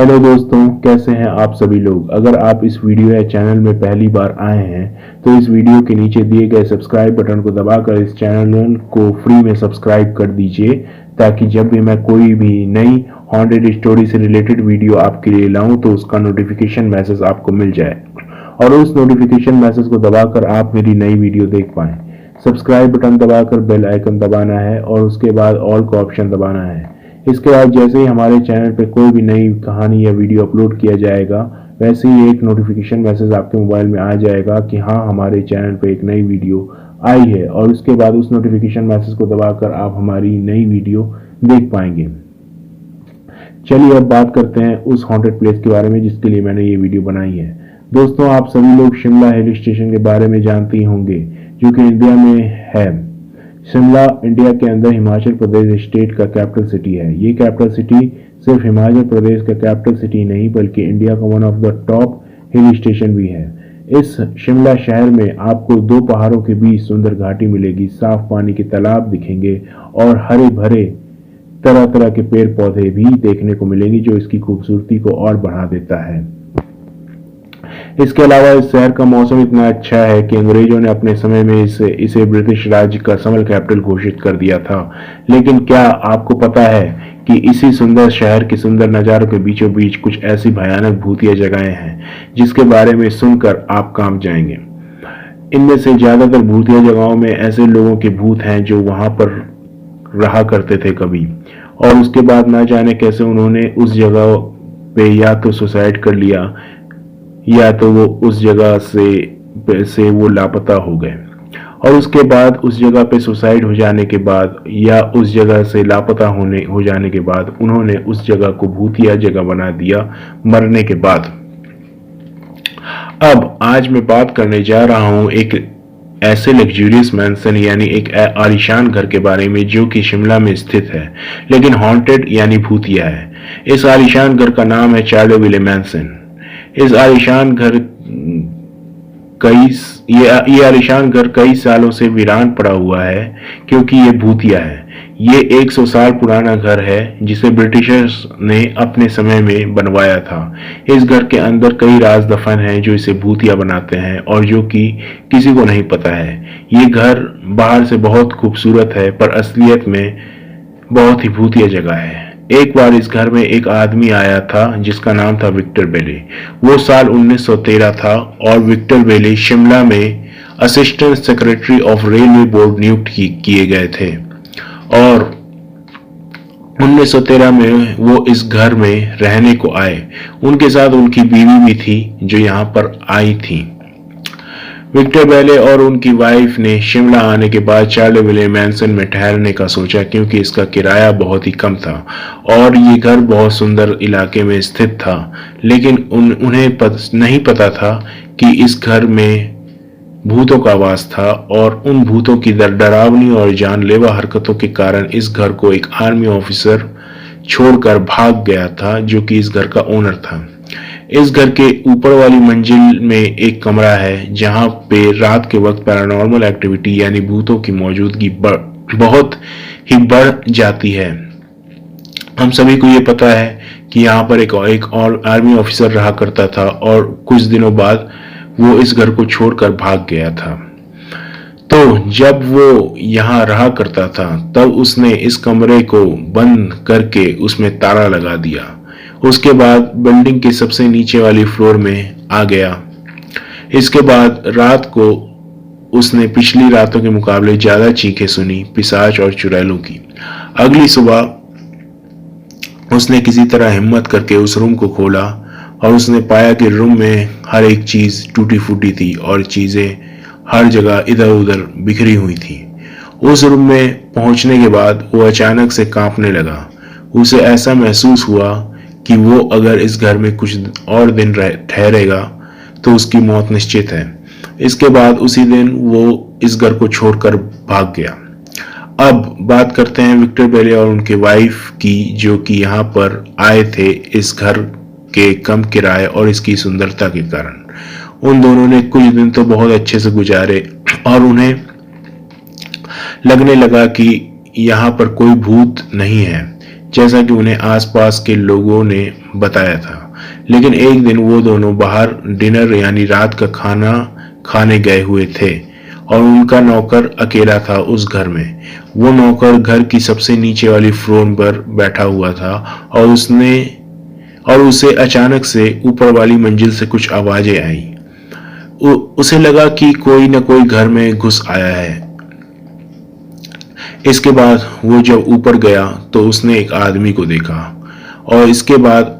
Hello दोस्तों, कैसे हैं आप सभी लोग। अगर आप इस वीडियो या चैनल में पहली बार आए हैं तो इस वीडियो के नीचे दिए गए सब्सक्राइब बटन को दबाकर इस चैनल को फ्री में सब्सक्राइब कर दीजिए, ताकि जब भी मैं कोई भी नई हॉन्टेड स्टोरी से रिलेटेड वीडियो आपके लिए लाऊं तो उसका नोटिफिकेशन मैसेज आपको मिल जाए और उस नोटिफिकेशन मैसेज को दबाकर आप मेरी नई वीडियो देख पाएं। सब्सक्राइब बटन दबाकर बेल आइकन दबाना है और उसके बाद ऑल का ऑप्शन दबाना है। इसके बाद जैसे ही हमारे चैनल पर कोई भी नई कहानी या वीडियो अपलोड किया जाएगा, वैसे ही एक नोटिफिकेशन मैसेज आपके मोबाइल में आ जाएगा कि हाँ, हमारे चैनल पर एक नई वीडियो आई है, और उसके बाद उस नोटिफिकेशन मैसेज को दबाकर आप हमारी नई वीडियो देख पाएंगे। चलिए अब बात करते हैं उस हॉन्टेड प्लेस के बारे में जिसके लिए मैंने ये वीडियो बनाई है। दोस्तों, आप सभी लोग शिमला हिल स्टेशन के बारे में जानते ही होंगे, जो कि इंडिया में है। शिमला इंडिया के अंदर हिमाचल प्रदेश स्टेट का कैपिटल सिटी है। ये कैपिटल सिटी सिर्फ हिमाचल प्रदेश का कैपिटल सिटी नहीं, बल्कि इंडिया का one of the top hill station भी है। इस शिमला शहर में आपको दो पहाड़ों के बीच सुंदर घाटी मिलेगी, साफ पानी के तालाब दिखेंगे और हरे भरे तरह तरह के पेड़ पौधे भी देखने को मिलेंगे, जो इसकी खूबसूरती को और बढ़ा देता है। इसके अलावा इस शहर का मौसम इतना अच्छा है कि अंग्रेजों ने अपने समय में इसे ब्रिटिश राज्य का समर कैपिटल घोषित कर दिया था। लेकिन क्या आपको पता है कि इसी सुंदर शहर के सुंदर नज़ारों के बीचों बीच कुछ ऐसी भयानक भूतिया जगहें हैं जिसके बारे में सुनकर आप कांप जाएंगे। इनमें से ज्यादातर भूतिया जगहों में ऐसे लोगों के भूत हैं जो वहां पर रहा करते थे कभी, और उसके बाद ना जाने कैसे उन्होंने उस जगह पे या तो सुसाइड कर लिया या तो वो उस जगह से वो लापता हो गए, और उसके बाद उस जगह पे सुसाइड हो जाने के बाद या उस जगह से लापता हो जाने के बाद उन्होंने उस जगह को भूतिया जगह बना दिया मरने के बाद। अब आज मैं बात करने जा रहा हूं एक ऐसे लग्जूरियस मैंसन यानी एक आलीशान घर के बारे में जो कि शिमला में स्थित है, लेकिन हॉन्टेड यानी भूतिया है। इस आलीशान घर का नाम है चार्लेविले मैंसन। इस आलीशान घर ये आलीशान घर कई सालों से वीरान पड़ा हुआ है क्योंकि ये भूतिया है। ये 100 साल पुराना घर है जिसे ब्रिटिशर्स ने अपने समय में बनवाया था। इस घर के अंदर कई राज दफन हैं जो इसे भूतिया बनाते हैं और जो कि किसी को नहीं पता है। ये घर बाहर से बहुत खूबसूरत है पर असलियत में बहुत ही भूतिया जगह है। एक बार इस घर में एक आदमी आया था जिसका नाम था विक्टर बेले। वो साल 1913 था और विक्टर बेले शिमला में assistant secretary of railway board नियुक्त किए गए थे, और 1913 में वो इस घर में रहने को आए। उनके साथ उनकी बीवी भी थी जो यहाँ पर आई थी। विक्टर बेले और उनकी वाइफ ने शिमला आने के बाद चार्लेविले मैंसन में ठहरने का सोचा क्योंकि इसका किराया बहुत ही कम था और ये घर बहुत सुंदर इलाके में स्थित था। लेकिन उन्हें नहीं पता था कि इस घर में भूतों का वास था, और उन भूतों की डरावनी और जानलेवा हरकतों के कारण इस घर को एक आर्मी ऑफिसर छोड़कर भाग गया था जो कि इस घर का ओनर था। इस घर के ऊपर वाली मंजिल में एक कमरा है जहां पे रात के वक्त पैरानॉर्मल एक्टिविटी यानी भूतों की मौजूदगी बहुत ही बढ़ जाती है। हम सभी को ये पता है कि यहाँ पर एक और आर्मी ऑफिसर रहा करता था और कुछ दिनों बाद वो इस घर को छोड़कर भाग गया था। तो जब वो यहाँ रहा करता था तब उसने इस कमरे को बंद करके उसमें ताला लगा दिया। उसके बाद बिल्डिंग के सबसे नीचे वाली फ्लोर में आ गया। इसके बाद रात को उसने पिछली रातों के मुकाबले ज्यादा चीखें सुनी, पिशाच और चुड़ैलों की। अगली सुबह उसने किसी तरह हिम्मत करके उस रूम को खोला और उसने पाया कि रूम में हर एक चीज टूटी फूटी थी और चीजें हर जगह इधर उधर बिखरी हुई थी। उस रूम में पहुंचने के बाद वो अचानक से कांपने लगा। उसे ऐसा महसूस हुआ कि वो अगर इस घर में कुछ और दिन ठहरेगा तो उसकी मौत निश्चित है। इसके बाद उसी दिन वो इस घर को छोड़कर भाग गया। अब बात करते हैं विक्टर बेले और उनके वाइफ की, जो कि यहाँ पर आए थे इस घर के कम किराए और इसकी सुंदरता के कारण। उन दोनों ने कुछ दिन तो बहुत अच्छे से गुजारे और उन्हें लगने लगा कि यहाँ पर कोई भूत नहीं है। जैसा कि उन्हें आसपास के लोगों ने बताया था। लेकिन एक दिन वो दोनों बाहर डिनर यानी रात का खाना खाने गए हुए थे और उनका नौकर अकेला था उस घर में। वो नौकर घर की सबसे नीचे वाली फ्लोर पर बैठा हुआ था और उसे अचानक से ऊपर वाली मंजिल से कुछ आवाजें आई। उसे लगा कि कोई न कोई घर में घुस आया है। इसके बाद वो जब ऊपर गया तो उसने एक आदमी को देखा और इसके बाद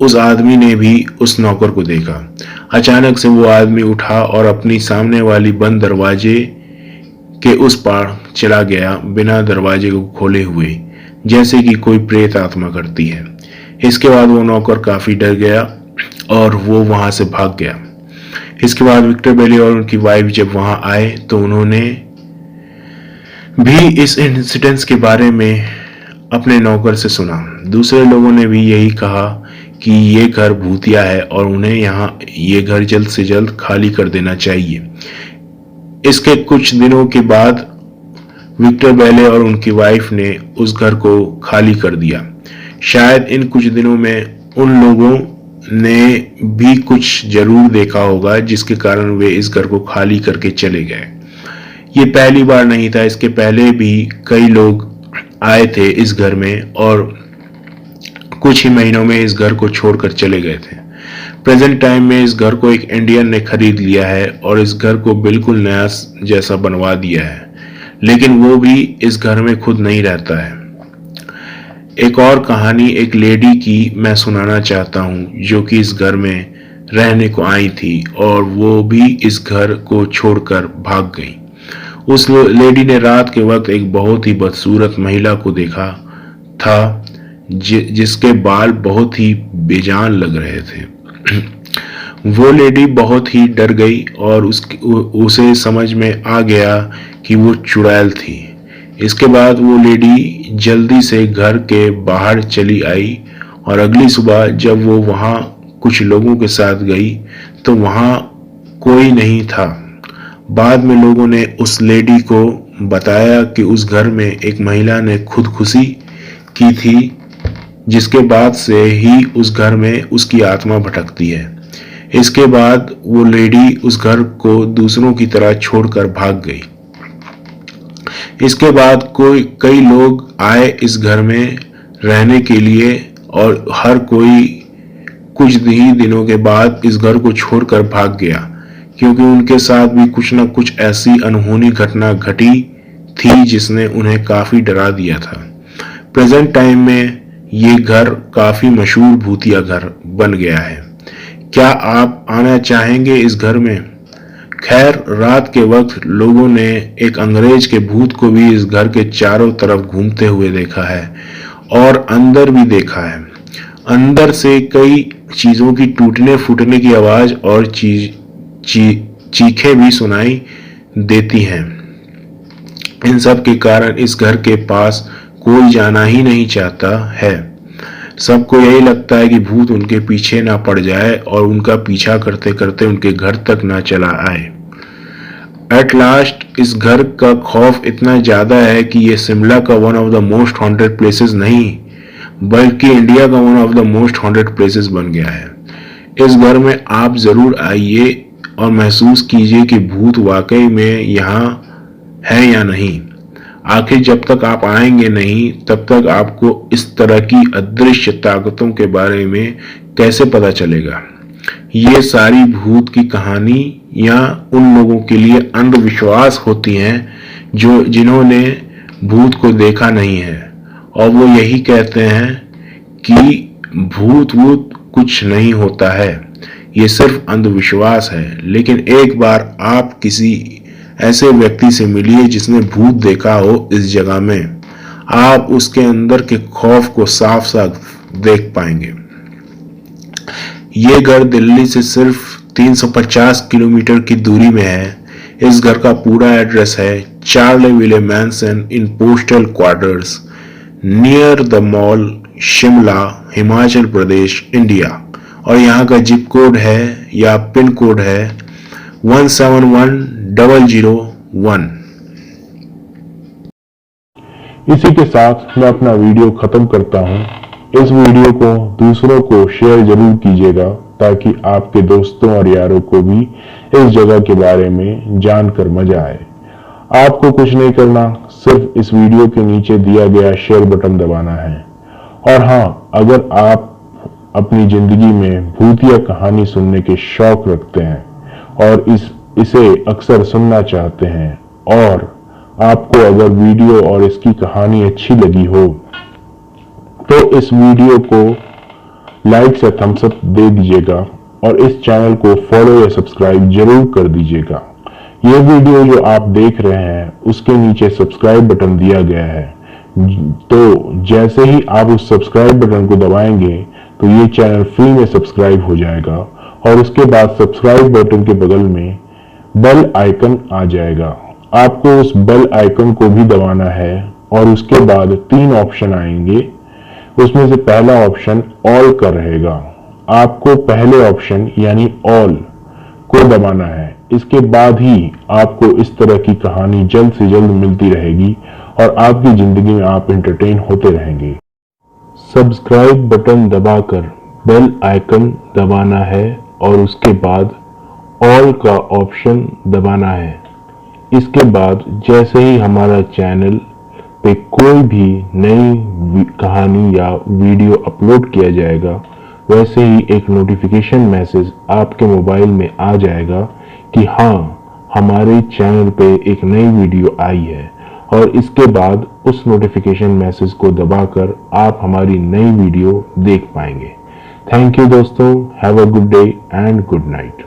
उस आदमी ने भी उस नौकर को देखा। अचानक से वो आदमी उठा और अपनी सामने वाली बंद दरवाजे के उस पार चला गया, बिना दरवाजे को खोले हुए, जैसे कि कोई प्रेत आत्मा करती है। इसके बाद वो नौकर काफी डर गया और वो वहां से भाग गया। इसके बाद विक्टर बेली और उनकी वाइफ जब वहां आए तो उन्होंने भी इस इंसिडेंस के बारे में अपने नौकर से सुना। दूसरे लोगों ने भी यही कहा कि ये घर भूतिया है और उन्हें ये घर जल्द से जल्द खाली कर देना चाहिए। इसके कुछ दिनों के बाद विक्टर बेले और उनकी वाइफ ने उस घर को खाली कर दिया। शायद इन कुछ दिनों में उन लोगों ने भी कुछ जरूर देखा होगा जिसके कारण वे इस घर को खाली करके चले गए। ये पहली बार नहीं था, इसके पहले भी कई लोग आए थे इस घर में और कुछ ही महीनों में इस घर को छोड़कर चले गए थे। प्रेजेंट टाइम में इस घर को एक इंडियन ने खरीद लिया है और इस घर को बिल्कुल नया जैसा बनवा दिया है, लेकिन वो भी इस घर में खुद नहीं रहता है। एक और कहानी एक लेडी की मैं सुनाना चाहता हूँ जो कि इस घर में रहने को आई थी और वो भी इस घर को छोड़कर भाग गई। उस लेडी ने रात के वक्त एक बहुत ही बदसूरत महिला को देखा था जिसके बाल बहुत ही बेजान लग रहे थे। वो लेडी बहुत ही डर गई और उसे समझ में आ गया कि वो चुड़ैल थी। इसके बाद वो लेडी जल्दी से घर के बाहर चली आई और अगली सुबह जब वो वहां कुछ लोगों के साथ गई तो वहां कोई नहीं था। बाद में लोगों ने उस लेडी को बताया कि उस घर में एक महिला ने खुदकुशी की थी, जिसके बाद से ही उस घर में उसकी आत्मा भटकती है। इसके बाद वो लेडी उस घर को दूसरों की तरह छोड़कर भाग गई। इसके बाद कई लोग आए इस घर में रहने के लिए और हर कोई कुछ ही दिनों के बाद इस घर को छोड़कर भाग गया, क्योंकि उनके साथ भी कुछ न कुछ ऐसी अनहोनी घटना घटी थी जिसने उन्हें काफी डरा दिया था। प्रेजेंट टाइम में ये घर काफी मशहूर भूतिया घर बन गया है। क्या आप आना चाहेंगे इस घर में? खैर, रात के वक्त लोगों ने एक अंग्रेज के भूत को भी इस घर के चारों तरफ घूमते हुए देखा है और अंदर भी देखा है। अंदर से कई चीजों की टूटने फूटने की आवाज और चीखें भी सुनाई देती हैं। इन सब के कारण इस घर के पास कोई जाना ही नहीं चाहता है। सबको यही लगता है कि भूत उनके पीछे ना पड़ जाए और उनका पीछा करते करते उनके घर तक ना चला आए। एट लास्ट इस घर का खौफ इतना ज्यादा है कि ये शिमला का one of the most haunted places नहीं बल्कि इंडिया का one of the most haunted places बन गया है। इस घर में आप जरूर आइए और महसूस कीजिए कि भूत वाकई में यहाँ है या नहीं। आखिर जब तक आप आएंगे नहीं तब तक आपको इस तरह की अदृश्य ताकतों के बारे में कैसे पता चलेगा। ये सारी भूत की कहानी या उन लोगों के लिए अंधविश्वास होती हैं जिन्होंने भूत को देखा नहीं है और वो यही कहते हैं कि भूत कुछ नहीं होता है, ये सिर्फ अंधविश्वास है। लेकिन एक बार आप किसी ऐसे व्यक्ति से मिलिए जिसने भूत देखा हो इस जगह में, आप उसके अंदर के खौफ को साफ साफ देख पाएंगे। ये घर दिल्ली से सिर्फ 350 किलोमीटर की दूरी में है। इस घर का पूरा एड्रेस है Charleville mansion in postal quarters near the mall, Shimla, Himachal Pradesh, India. और यहाँ का जिप कोड है या पिन कोड है 171001। इसी के साथ मैं अपना वीडियो खत्म करता हूँ। इस वीडियो को दूसरों को शेयर जरूर कीजिएगा ताकि आपके दोस्तों और यारों को भी इस जगह के बारे में जानकर मजा आए। आपको कुछ नहीं करना, सिर्फ इस वीडियो के नीचे दिया गया शेयर बटन दबाना है। और हाँ, अगर आप अपनी जिंदगी में भूतिया कहानी सुनने के शौक रखते हैं और इसे अक्सर सुनना चाहते हैं और आपको अगर वीडियो और इसकी कहानी अच्छी लगी हो तो इस वीडियो को लाइक से थम्स अप दे दीजिएगा और इस चैनल को फॉलो या सब्सक्राइब जरूर कर दीजिएगा। ये वीडियो जो आप देख रहे हैं उसके नीचे सब्सक्राइब बटन दिया गया है, तो जैसे ही आप उस सब्सक्राइब बटन को दबाएंगे तो ये चैनल फ्री में सब्सक्राइब हो जाएगा और उसके बाद सब्सक्राइब बटन के बगल में बेल आइकन आ जाएगा। आपको उस बेल आइकन को भी दबाना है और उसके बाद 3 ऑप्शन आएंगे। उसमें से पहला ऑप्शन ऑल का रहेगा। आपको पहले ऑप्शन यानी ऑल को दबाना है। इसके बाद ही आपको इस तरह की कहानी जल्द से जल्द मिलती रहेगी और आपकी जिंदगी में आप एंटरटेन होते रहेंगे। सब्सक्राइब बटन दबाकर बेल आइकन दबाना है और उसके बाद ऑल का ऑप्शन दबाना है। इसके बाद जैसे ही हमारा चैनल पे कोई भी नई कहानी या वीडियो अपलोड किया जाएगा वैसे ही एक नोटिफिकेशन मैसेज आपके मोबाइल में आ जाएगा कि हाँ, हमारे चैनल पे एक नई वीडियो आई है और इसके बाद उस नोटिफिकेशन मैसेज को दबाकर आप हमारी नई वीडियो देख पाएंगे। थैंक यू दोस्तों, have a good day and good night.